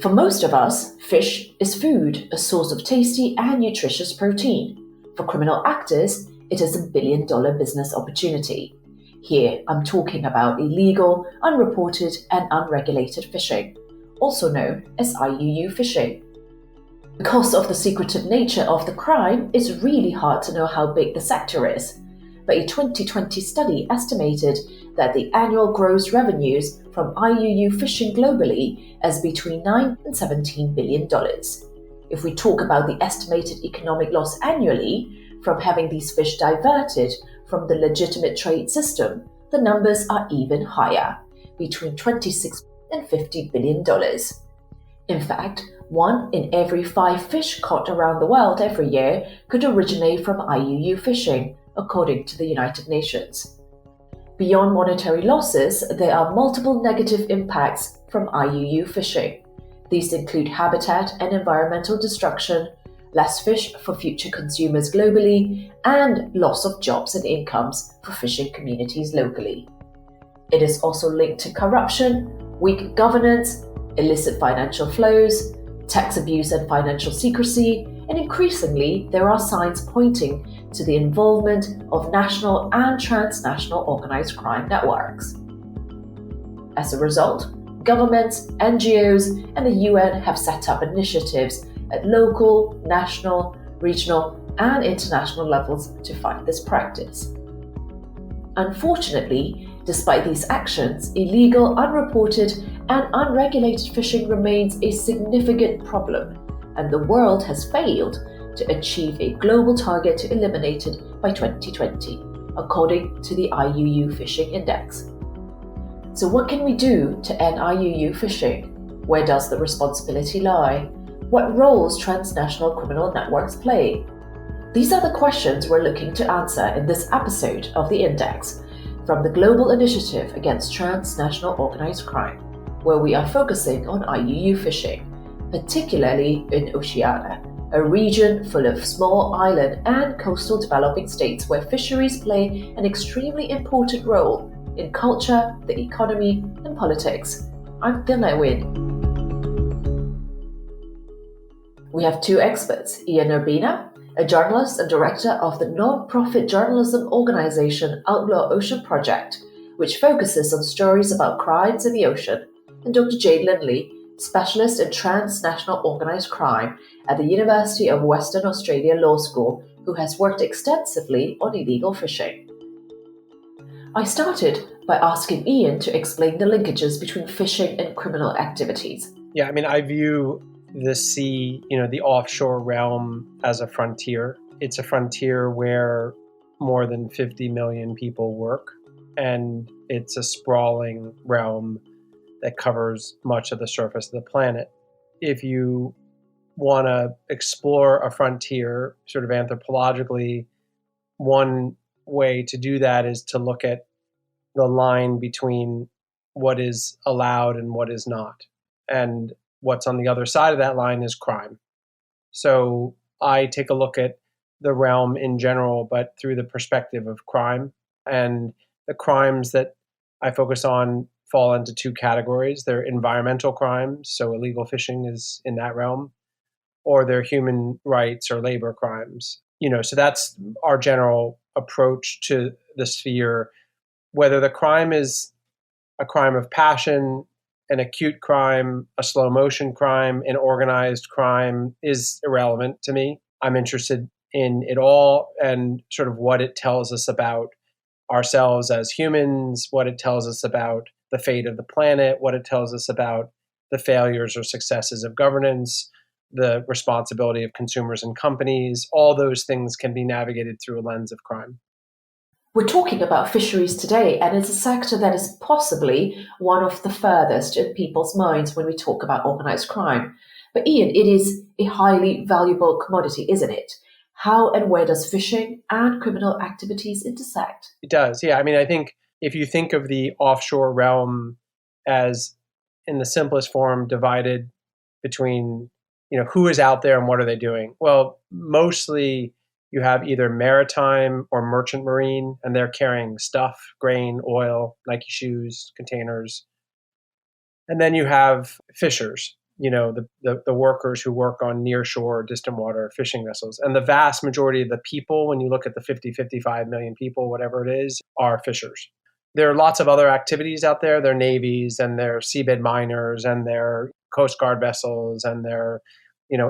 For most of us, fish is food, a source of tasty and nutritious protein. For criminal actors, it is a billion-dollar business opportunity. Here, I'm talking about illegal, unreported, and unregulated fishing, also known as IUU fishing. Because of the secretive nature of the crime, it's really hard to know how big the sector is. But a 2020 study estimated that the annual gross revenues from IUU fishing globally is between $9 and $17 billion. If we talk about the estimated economic loss annually from having these fish diverted from the legitimate trade system, the numbers are even higher, between $26 and $50 billion. In fact, 1 in every 5 fish caught around the world every year could originate from IUU fishing, according to the United Nations. Beyond monetary losses, there are multiple negative impacts from IUU fishing. These include habitat and environmental destruction, less fish for future consumers globally, and loss of jobs and incomes for fishing communities locally. It is also linked to corruption, weak governance, illicit financial flows, tax abuse and financial secrecy, and increasingly there are signs pointing to the involvement of national and transnational organized crime networks. As a result, governments, NGOs, and the UN have set up initiatives at local, national, regional, and international levels to fight this practice. Unfortunately, despite these actions, illegal, unreported, and unregulated fishing remains a significant problem, and the world has failed to achieve a global target to eliminate it by 2020, according to the IUU Fishing Index. So what can we do to end IUU fishing? Where does the responsibility lie? What roles transnational criminal networks play? These are the questions we're looking to answer in this episode of The Index from the Global Initiative Against Transnational Organized Crime, where we are focusing on IUU fishing, particularly in Oceania, a region full of small island and coastal developing states where fisheries play an extremely important role in culture, the economy, and politics. I'm Dina Win. We have 2 experts, Ian Urbina, a journalist and director of the non-profit journalism organization Outlaw Ocean Project, which focuses on stories about crimes in the ocean, and Dr. Jade Lindley, specialist in transnational organized crime at the University of Western Australia Law School, who has worked extensively on illegal fishing. I started by asking Ian to explain the linkages between fishing and criminal activities. Yeah, I view the sea, the offshore realm as a frontier. It's a frontier where more than 50 million people work, and it's a sprawling realm that covers much of the surface of the planet. If you want to explore a frontier sort of anthropologically, one way to do that is to look at the line between what is allowed and what is not. And what's on the other side of that line is crime. So I take a look at the realm in general, but through the perspective of crime. And the crimes that I focus on fall into 2 categories. They're environmental crimes, so illegal fishing is in that realm, or they're human rights or labor crimes. So that's our general approach to the sphere. Whether the crime is a crime of passion, an acute crime, a slow motion crime, an organized crime is irrelevant to me. I'm interested in it all and sort of what it tells us about ourselves as humans, what it tells us about the fate of the planet, what it tells us about the failures or successes of governance, the responsibility of consumers and companies. All those things can be navigated through a lens of crime. We're talking about fisheries today, and it's a sector that is possibly one of the furthest in people's minds when we talk about organized crime. But Ian, it is a highly valuable commodity, isn't it? How and where does fishing and criminal activities intersect? It does, yeah. I think if you think of the offshore realm as, in the simplest form, divided between, who is out there and what are they doing? Well, mostly you have either maritime or merchant marine, and they're carrying stuff, grain, oil, Nike shoes, containers. And then you have fishers. the workers who work on nearshore, distant water fishing vessels. And the vast majority of the people, when you look at the 55 million people, whatever it is, are fishers. There are lots of other activities out there. There are navies and there are seabed miners and there are Coast Guard vessels and there are,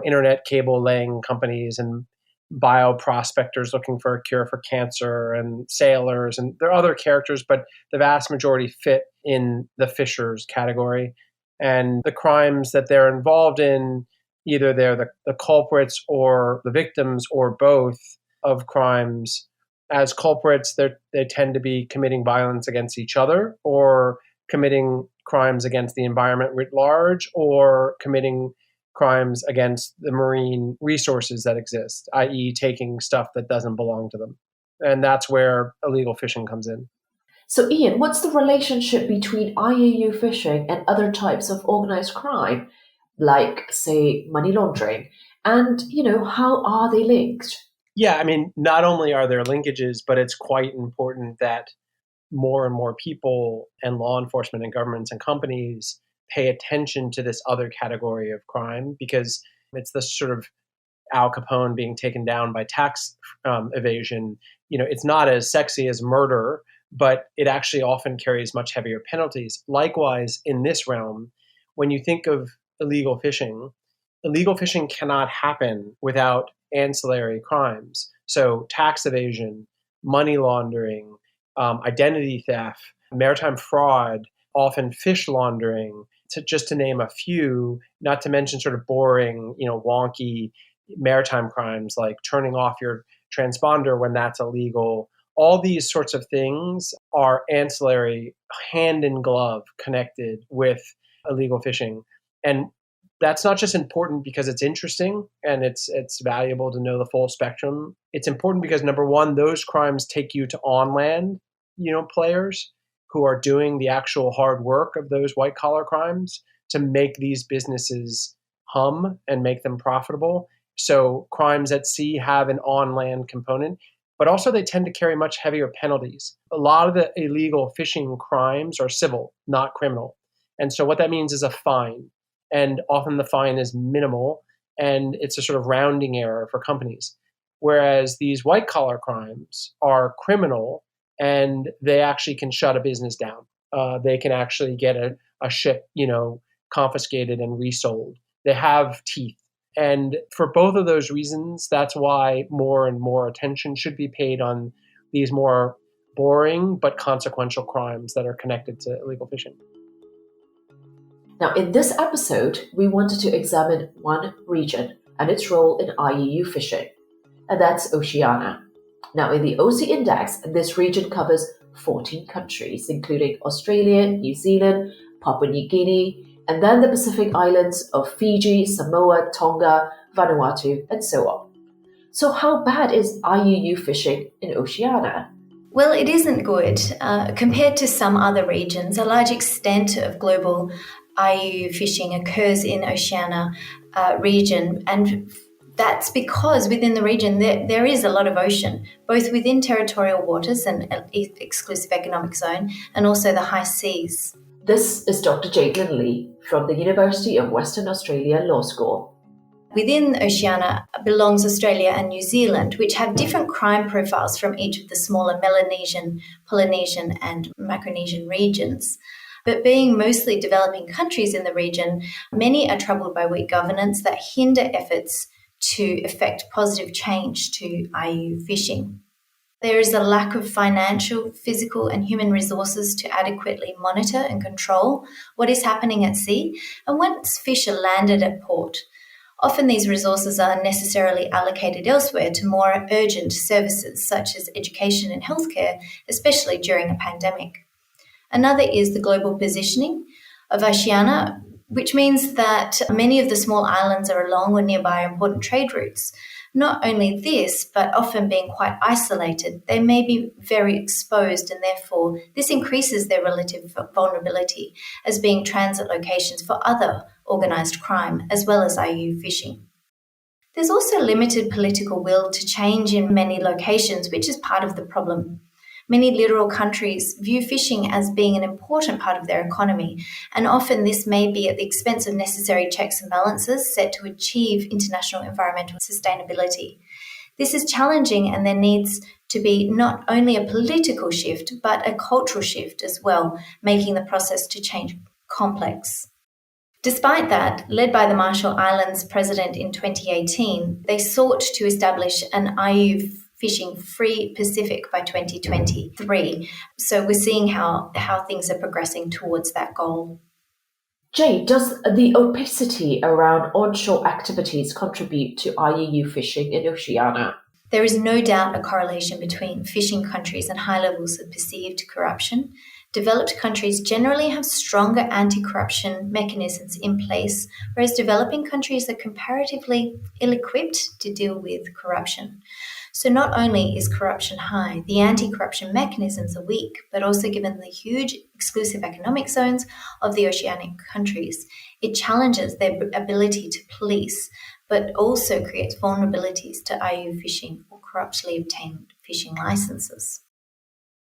internet cable laying companies and bioprospectors looking for a cure for cancer and sailors. And there are other characters, but the vast majority fit in the fishers category. And the crimes that they're involved in, either they're the culprits or the victims or both of crimes. As culprits, they tend to be committing violence against each other or committing crimes against the environment writ large or committing crimes against the marine resources that exist, i.e. taking stuff that doesn't belong to them. And that's where illegal fishing comes in. So, Ian, what's the relationship between IUU fishing and other types of organized crime, like, say, money laundering? And, how are they linked? Yeah, I mean, not only are there linkages, but it's quite important that more and more people and law enforcement and governments and companies pay attention to this other category of crime, because it's the sort of Al Capone being taken down by tax evasion. It's not as sexy as murder, but it actually often carries much heavier penalties. Likewise, in this realm, when you think of illegal fishing cannot happen without ancillary crimes. So tax evasion, money laundering, identity theft, maritime fraud, often fish laundering, just to name a few, not to mention sort of boring, wonky maritime crimes like turning off your transponder when that's illegal. All these sorts of things are ancillary, hand in glove connected with illegal fishing. And that's not just important because it's interesting and it's valuable to know the full spectrum. It's important because, number one, those crimes take you to on-land, players who are doing the actual hard work of those white-collar crimes to make these businesses hum and make them profitable. So crimes at sea have an on-land component, but also they tend to carry much heavier penalties. A lot of the illegal fishing crimes are civil, not criminal. And so what that means is a fine. And often the fine is minimal, and it's a sort of rounding error for companies. Whereas these white-collar crimes are criminal, and they actually can shut a business down. They can actually get a ship, confiscated and resold. They have teeth. And for both of those reasons, that's why more and more attention should be paid on these more boring but consequential crimes that are connected to illegal fishing. Now, in this episode, we wanted to examine one region and its role in IUU fishing, and that's Oceania. Now, in the OC Index, this region covers 14 countries, including Australia, New Zealand, Papua New Guinea, and then the Pacific islands of Fiji, Samoa, Tonga, Vanuatu, and so on. So how bad is IUU fishing in Oceania? Well, it isn't good. Compared to some other regions, a large extent of global IUU fishing occurs in Oceania region, and that's because within the region there is a lot of ocean, both within territorial waters and exclusive economic zone, and also the high seas. This is Dr. Jade Lindley from the University of Western Australia Law School. Within Oceania belongs Australia and New Zealand, which have different crime profiles from each of the smaller Melanesian, Polynesian, and Micronesian regions. But being mostly developing countries in the region, many are troubled by weak governance that hinder efforts to effect positive change to IUU fishing. There is a lack of financial, physical, and human resources to adequately monitor and control what is happening at sea and once fish are landed at port. Often these resources are necessarily allocated elsewhere to more urgent services such as education and healthcare, especially during a pandemic. Another is the global positioning of Oceania, which means that many of the small islands are along or nearby important trade routes. Not only this, but often being quite isolated, they may be very exposed, and therefore this increases their relative vulnerability as being transit locations for other organised crime as well as IUU fishing. There's also limited political will to change in many locations, which is part of the problem. Many littoral countries view fishing as being an important part of their economy, and often this may be at the expense of necessary checks and balances set to achieve international environmental sustainability. This is challenging, and there needs to be not only a political shift, but a cultural shift as well, making the process to change complex. Despite that, led by the Marshall Islands president in 2018, they sought to establish an IUU Fishing Free Pacific by 2023. So we're seeing how things are progressing towards that goal. Jade, does the opacity around onshore activities contribute to IUU fishing in Oceania? There is no doubt a correlation between fishing countries and high levels of perceived corruption. Developed countries generally have stronger anti-corruption mechanisms in place, whereas developing countries are comparatively ill-equipped to deal with corruption. So not only is corruption high, the anti-corruption mechanisms are weak, but also given the huge exclusive economic zones of the oceanic countries, it challenges their ability to police, but also creates vulnerabilities to IUU fishing or corruptly obtained fishing licenses.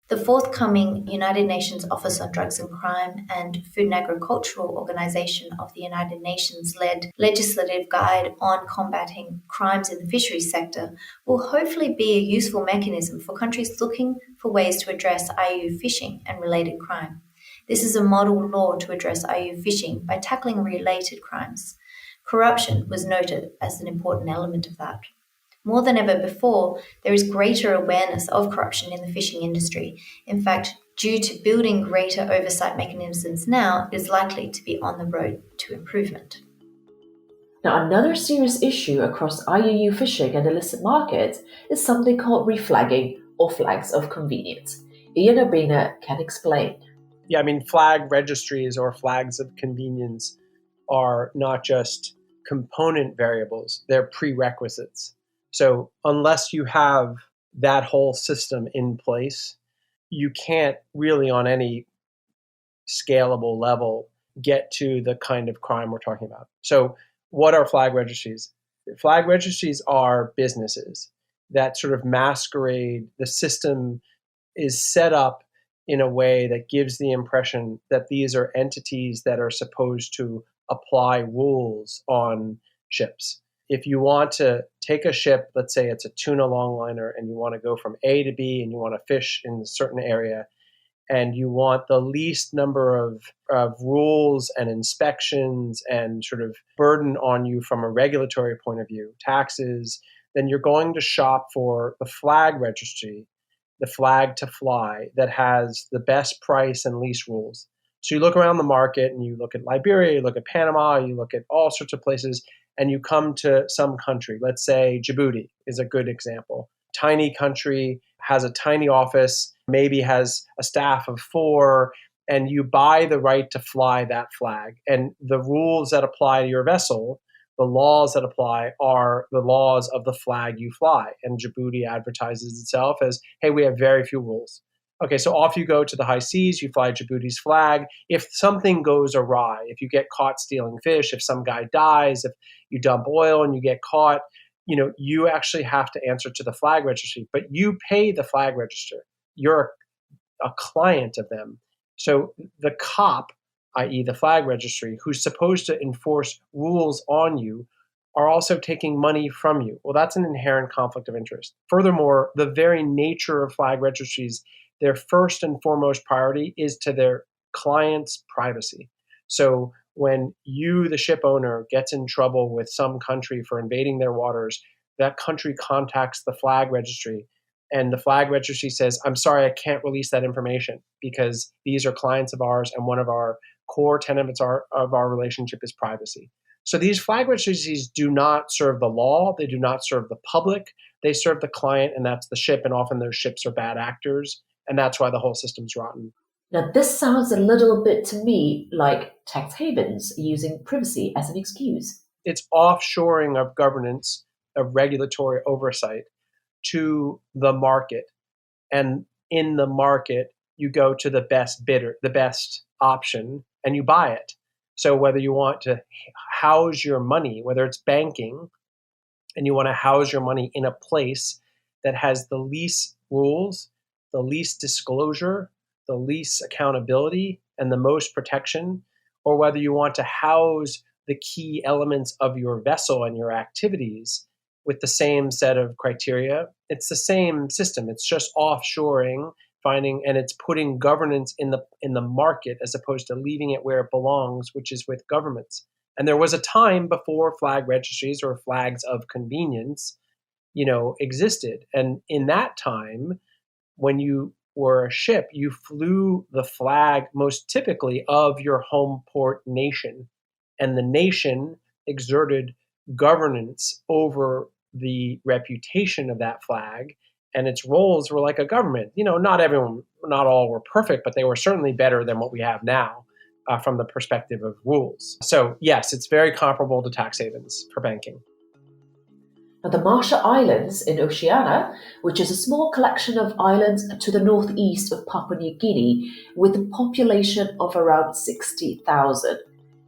The forthcoming United Nations Office on Drugs and Crime and Food and Agricultural Organization of the United Nations-led legislative guide on combating crimes in the fisheries sector will hopefully be a useful mechanism for countries looking for ways to address IUU fishing and related crime. This is a model law to address IUU fishing by tackling related crimes. Corruption was noted as an important element of that. More than ever before, there is greater awareness of corruption in the fishing industry. In fact, due to building greater oversight mechanisms now, it is likely to be on the road to improvement. Now, another serious issue across IUU fishing and illicit markets is something called reflagging or flags of convenience. Ian Urbina can explain. Yeah, flag registries or flags of convenience are not just component variables, they're prerequisites. So unless you have that whole system in place, you can't really on any scalable level get to the kind of crime we're talking about. So what are flag registries? Flag registries are businesses that sort of masquerade. The system is set up in a way that gives the impression that these are entities that are supposed to apply rules on ships. If you want to take a ship, let's say it's a tuna longliner, and you want to go from A to B and you want to fish in a certain area, and you want the least number of rules and inspections and sort of burden on you from a regulatory point of view, taxes, then you're going to shop for the flag registry, the flag to fly that has the best price and least rules. So you look around the market and you look at Liberia, you look at Panama, you look at all sorts of places, and you come to some country. Let's say Djibouti is a good example. Tiny country, has a tiny office, maybe has a staff of 4, and you buy the right to fly that flag. And the rules that apply to your vessel, the laws that apply are the laws of the flag you fly. And Djibouti advertises itself as, hey, we have very few rules. Okay, so off you go to the high seas, you fly Djibouti's flag. If something goes awry, if you get caught stealing fish, if some guy dies, if you dump oil and you get caught, you actually have to answer to the flag registry, but you pay the flag register. You're a client of them. So the cop, i.e. the flag registry, who's supposed to enforce rules on you, are also taking money from you. Well, that's an inherent conflict of interest. Furthermore, the very nature of flag registries, their first and foremost priority is to their client's privacy. So when you, the ship owner, gets in trouble with some country for invading their waters, that country contacts the flag registry, and the flag registry says, I'm sorry, I can't release that information because these are clients of ours, and one of our core tenets of our relationship is privacy. So these flag registries do not serve the law, they do not serve the public, they serve the client, and that's the ship, and often those ships are bad actors, and that's why the whole system's rotten. Now, this sounds a little bit to me like tax havens using privacy as an excuse. It's offshoring of governance, of regulatory oversight to the market. And in the market, you go to the best bidder, the best option, and you buy it. So whether you want to house your money, whether it's banking, and you want to house your money in a place that has the least rules, the least disclosure, the least accountability, and the most protection, or whether you want to house the key elements of your vessel and your activities with the same set of criteria. It's the same system. It's just offshoring, and it's putting governance in the market as opposed to leaving it where it belongs, which is with governments. And there was a time before flag registries or flags of convenience, existed. And in that time, when you were a ship, you flew the flag most typically of your home port nation. And the nation exerted governance over the reputation of that flag, and its roles were like a government. Not all were perfect, but they were certainly better than what we have now from the perspective of rules. So yes, it's very comparable to tax havens for banking. Now, the Marshall Islands in Oceania, which is a small collection of islands to the northeast of Papua New Guinea with a population of around 60,000.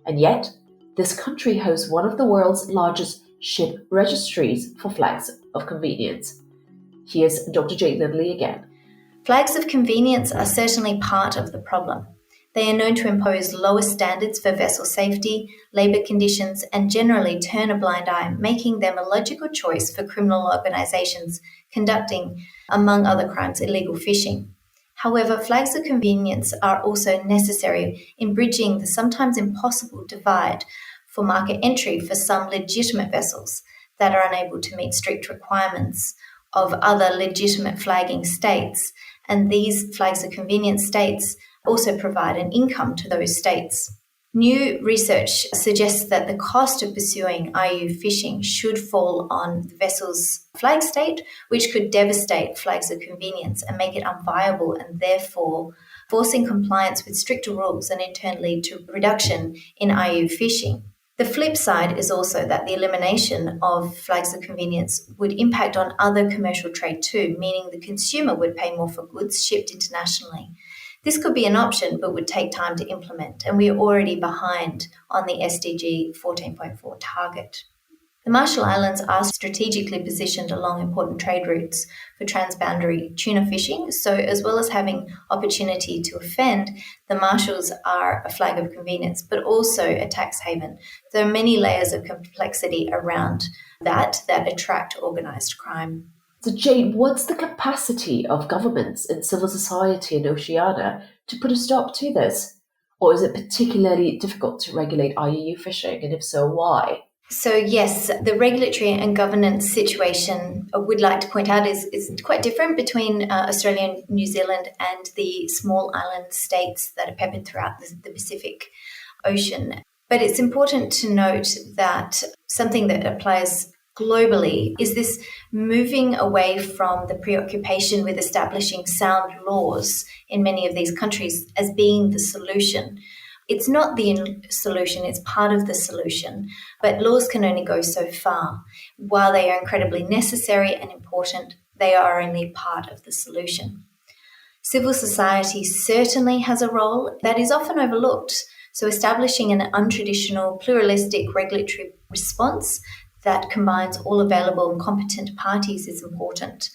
And yet, this country hosts one of the world's largest ship registries for flags of convenience. Here's Dr. Jade Lindley again. Flags of convenience are certainly part of the problem. They are known to impose lower standards for vessel safety, labour conditions, and generally turn a blind eye, making them a logical choice for criminal organisations conducting, among other crimes, illegal fishing. However, flags of convenience are also necessary in bridging the sometimes impossible divide for market entry for some legitimate vessels that are unable to meet strict requirements of other legitimate flagging states, and these flags of convenience states also provide an income to those states. New research suggests that the cost of pursuing IUU fishing should fall on the vessel's flag state, which could devastate flags of convenience and make it unviable, and therefore forcing compliance with stricter rules and in turn lead to reduction in IUU fishing. The flip side is also that the elimination of flags of convenience would impact on other commercial trade too, meaning the consumer would pay more for goods shipped internationally. This could be an option, but would take time to implement, and we are already behind on the SDG 14.4 target. The Marshall Islands are strategically positioned along important trade routes for transboundary tuna fishing, so as well as having opportunity to offend, the Marshalls are a flag of convenience, but also a tax haven. There are many layers of complexity around that attract organised crime. So Jade, what's the capacity of governments and civil society in Oceania to put a stop to this? Or is it particularly difficult to regulate IUU fishing, and if so, why? So yes, the regulatory and governance situation I would like to point out is quite different between Australia and New Zealand and the small island states that are peppered throughout the Pacific Ocean. But it's important to note that something that applies globally is this moving away from the preoccupation with establishing sound laws in many of these countries as being the solution. It's not the solution, it's part of the solution, but laws can only go so far. While they are incredibly necessary and important, they are only part of the solution. Civil society certainly has a role that is often overlooked, so establishing an untraditional, pluralistic regulatory response that combines all available and competent parties is important.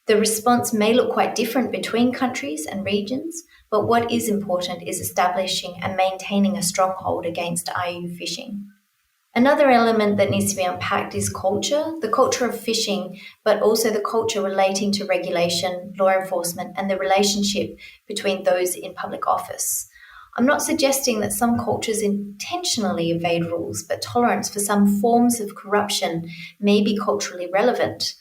The response may look quite different between countries and regions, but what is important is establishing and maintaining a stronghold against IUU fishing. Another element that needs to be unpacked is culture, the culture of fishing, but also the culture relating to regulation, law enforcement, and the relationship between those in public office. I'm not suggesting that some cultures intentionally evade rules, but tolerance for some forms of corruption may be culturally relevant.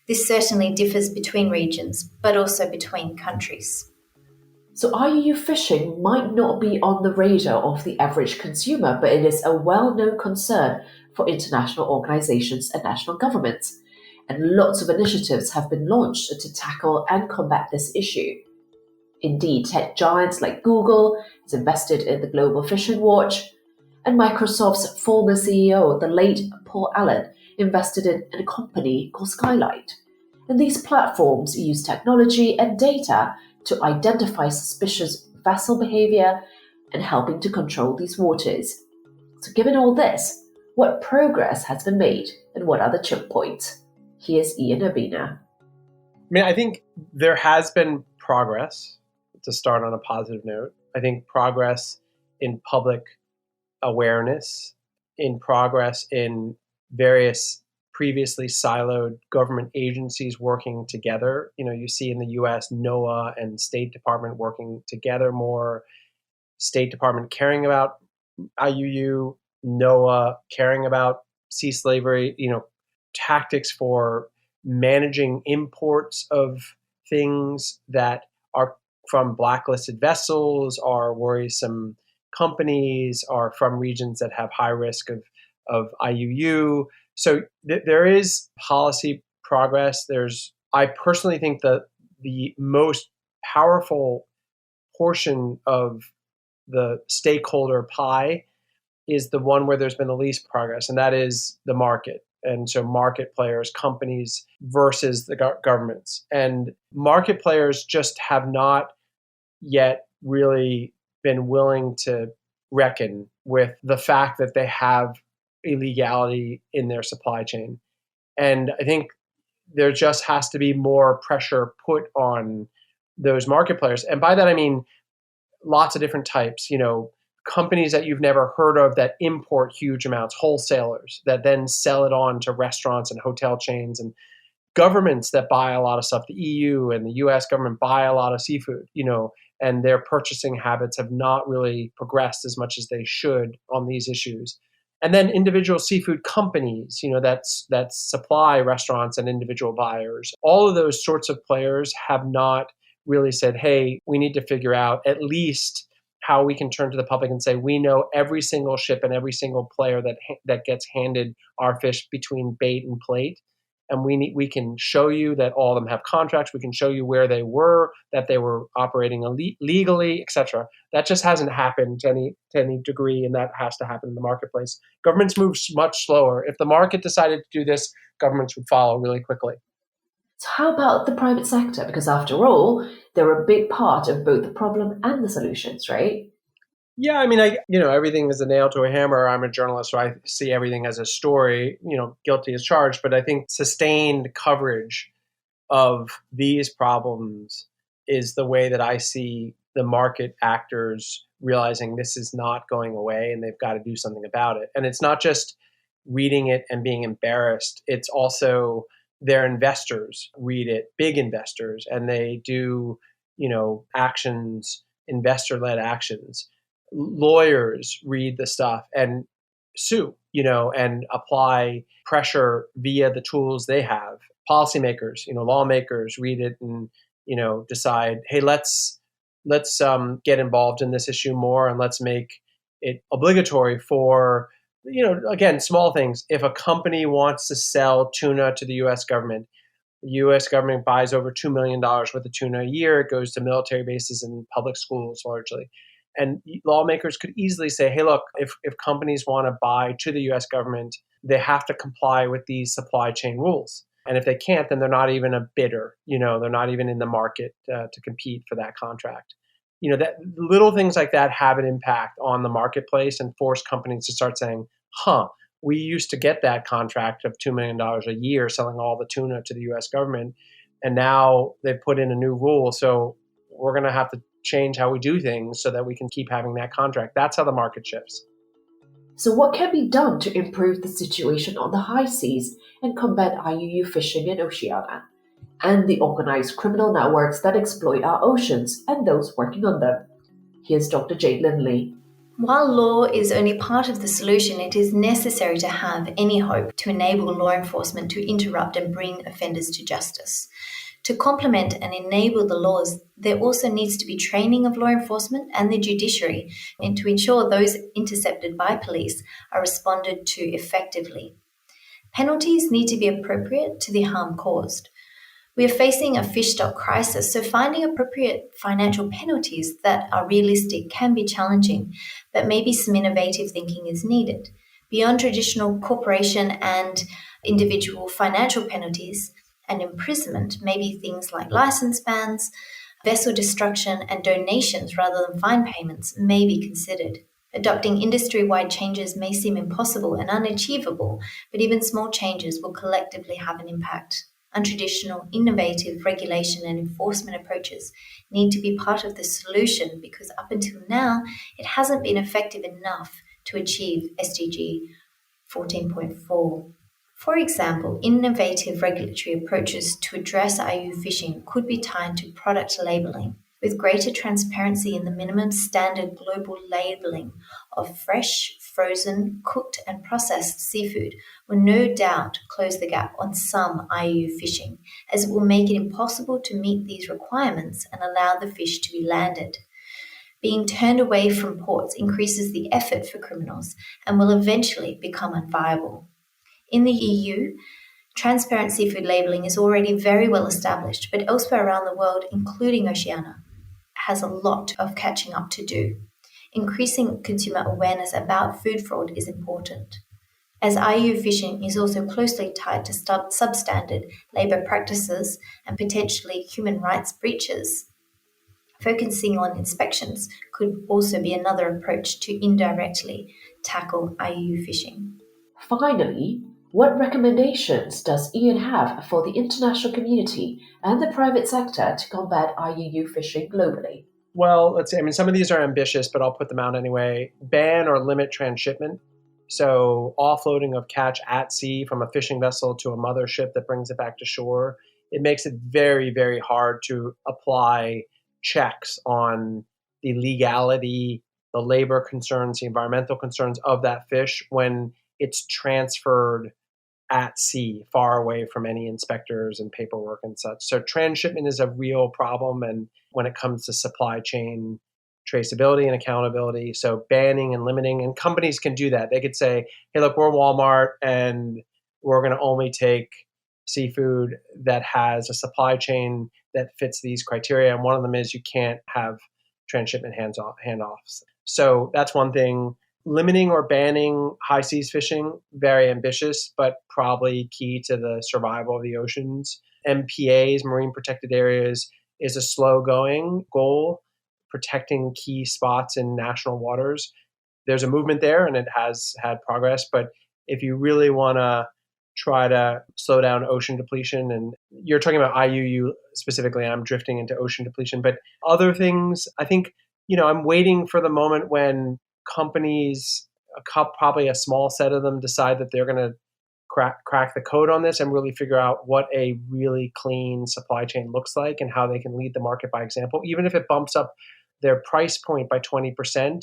This certainly differs between regions, but also between countries. So IUU fishing might not be on the radar of the average consumer, but it is a well-known concern for international organizations and national governments. And lots of initiatives have been launched to tackle and combat this issue. Indeed, tech giants like Google has invested in the Global Fishing Watch, and Microsoft's former CEO, the late Paul Allen, invested in a company called Skylight. And these platforms use technology and data to identify suspicious vessel behavior and helping to control these waters. So given all this, what progress has been made and what are the choke points? Here's Ian Urbina. mean, I think there has been progress, to start on a positive note. I think progress in public awareness, in progress in various previously siloed government agencies working together. You see in the US, NOAA and State Department working together more, State Department caring about IUU, NOAA caring about sea slavery, tactics for managing imports of things that are from blacklisted vessels, are worrisome companies, are from regions that have high risk of IUU. So there is policy progress. I personally think that the most powerful portion of the stakeholder pie is the one where there's been the least progress, and that is the market. And so market players, companies versus the governments. And market players just have not yet really been willing to reckon with the fact that they have illegality in their supply chain. And I think there just has to be more pressure put on those market players. And by that, I mean lots of different types, companies that you've never heard of that import huge amounts, wholesalers that then sell it on to restaurants and hotel chains, and governments that buy a lot of stuff. The EU and the US government buy a lot of seafood, and their purchasing habits have not really progressed as much as they should on these issues. And then individual seafood companies, that supply restaurants and individual buyers. All of those sorts of players have not really said, hey, we need to figure out at least how we can turn to the public and say, we know every single ship and every single player that gets handed our fish between bait and plate. And we can show you that all of them have contracts. We can show you where they were, that they were operating legally, etc. That just hasn't happened to any degree, and that has to happen in the marketplace. Governments move much slower. If the market decided to do this, governments would follow really quickly. So how about the private sector? Because after all, they're a big part of both the problem and the solutions, right? Yeah, I mean, everything is a nail to a hammer. I'm a journalist, so I see everything as a story, guilty as charged. But I think sustained coverage of these problems is the way that I see the market actors realizing this is not going away and they've got to do something about it. And it's not just reading it and being embarrassed. It's also their investors read it, big investors, and they do, actions, investor-led actions. Lawyers read the stuff and sue, and apply pressure via the tools they have. Policymakers, lawmakers read it and, decide, hey, let's get involved in this issue more, and let's make it obligatory for, again, small things. If a company wants to sell tuna to the U.S. government, the U.S. government buys over $2 million worth of tuna a year. It goes to military bases and public schools largely. And lawmakers could easily say, hey, look, if companies want to buy to the U.S. government, they have to comply with these supply chain rules. And if they can't, then they're not even a bidder. They're not even in the market to compete for that contract. That little things like that have an impact on the marketplace and force companies to start saying, we used to get that contract of $2 million a year selling all the tuna to the U.S. government. And now they've put in a new rule. So we're going to have to change how we do things so that we can keep having that contract. That's how the market shifts. So what can be done to improve the situation on the high seas and combat IUU fishing in Oceania and the organized criminal networks that exploit our oceans and those working on them? Here's Dr. Jade Lindley. While law is only part of the solution, it is necessary to have any hope to enable law enforcement to interrupt and bring offenders to justice. To complement and enable the laws, there also needs to be training of law enforcement and the judiciary, and to ensure those intercepted by police are responded to effectively. Penalties need to be appropriate to the harm caused. We are facing a fish stock crisis, so finding appropriate financial penalties that are realistic can be challenging, but maybe some innovative thinking is needed. Beyond traditional corporation and individual financial penalties and imprisonment, maybe things like license bans, vessel destruction, and donations rather than fine payments may be considered. Adopting industry-wide changes may seem impossible and unachievable, but even small changes will collectively have an impact. untraditional, innovative regulation and enforcement approaches need to be part of the solution because up until now, it hasn't been effective enough to achieve SDG 14.4. For example, innovative regulatory approaches to address IUU fishing could be tied to product labeling, with greater transparency in the minimum standard global labeling of fresh, frozen, cooked and processed seafood will no doubt close the gap on some IUU fishing, as it will make it impossible to meet these requirements and allow the fish to be landed. Being turned away from ports increases the effort for criminals and will eventually become unviable. In the EU, transparent seafood labelling is already very well established, but elsewhere around the world, including Oceania, has a lot of catching up to do. Increasing consumer awareness about food fraud is important. As IUU fishing is also closely tied to substandard labour practices and potentially human rights breaches, focusing on inspections could also be another approach to indirectly tackle IUU fishing. Finally, what recommendations does Ian have for the international community and the private sector to combat IUU fishing globally? Well, let's see. Some of these are ambitious, but I'll put them out anyway. Ban or limit transshipment. So offloading of catch at sea from a fishing vessel to a mothership that brings it back to shore. It makes it very, very hard to apply checks on the legality, the labor concerns, the environmental concerns of that fish when it's transferred at sea, far away from any inspectors and paperwork and such. So transshipment is a real problem, and when it comes to supply chain traceability and accountability, so banning and limiting, and companies can do that. They could say, hey, look, we're Walmart, and we're going to only take seafood that has a supply chain that fits these criteria, and one of them is you can't have transshipment handoffs. So that's one thing. Limiting or banning high seas fishing, very ambitious, but probably key to the survival of the oceans. MPAs, marine protected areas, is a slow-going goal, protecting key spots in national waters. There's a movement there, and it has had progress, but if you really want to try to slow down ocean depletion, and you're talking about IUU specifically, I'm drifting into ocean depletion, but other things, I think, I'm waiting for the moment when companies, probably a small set of them, decide that they're going to crack the code on this and really figure out what a really clean supply chain looks like and how they can lead the market by example. Even if it bumps up their price point by 20%,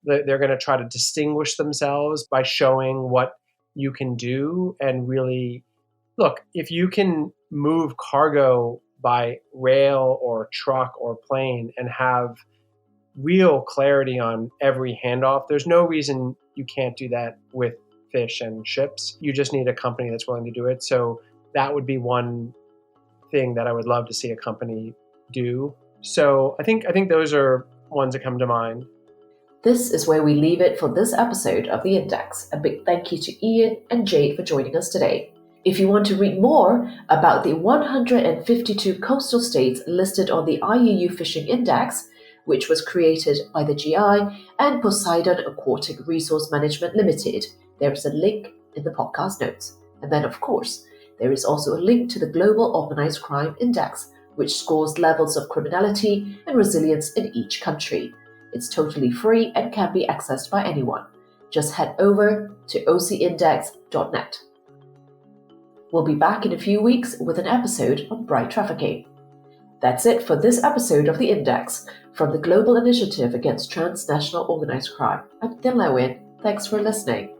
they're going to try to distinguish themselves by showing what you can do. And really, look, if you can move cargo by rail or truck or plane and have real clarity on every handoff, there's no reason you can't do that with fish and ships. You just need a company that's willing to do it. So that would be one thing that I would love to see a company do. So I think those are ones that come to mind. This is where we leave it for this episode of The Index. A big thank you to Ian and Jade for joining us today. If you want to read more about the 152 coastal states listed on the IUU Fishing Index, which was created by the GI and Poseidon Aquatic Resource Management Limited, there is a link in the podcast notes. And then, of course, there is also a link to the Global Organized Crime Index, which scores levels of criminality and resilience in each country. It's totally free and can be accessed by anyone. Just head over to ocindex.net. We'll be back in a few weeks with an episode on bright trafficking. That's it for this episode of The Index from the Global Initiative Against Transnational Organized Crime. I'm Dilna Wynn. Thanks for listening.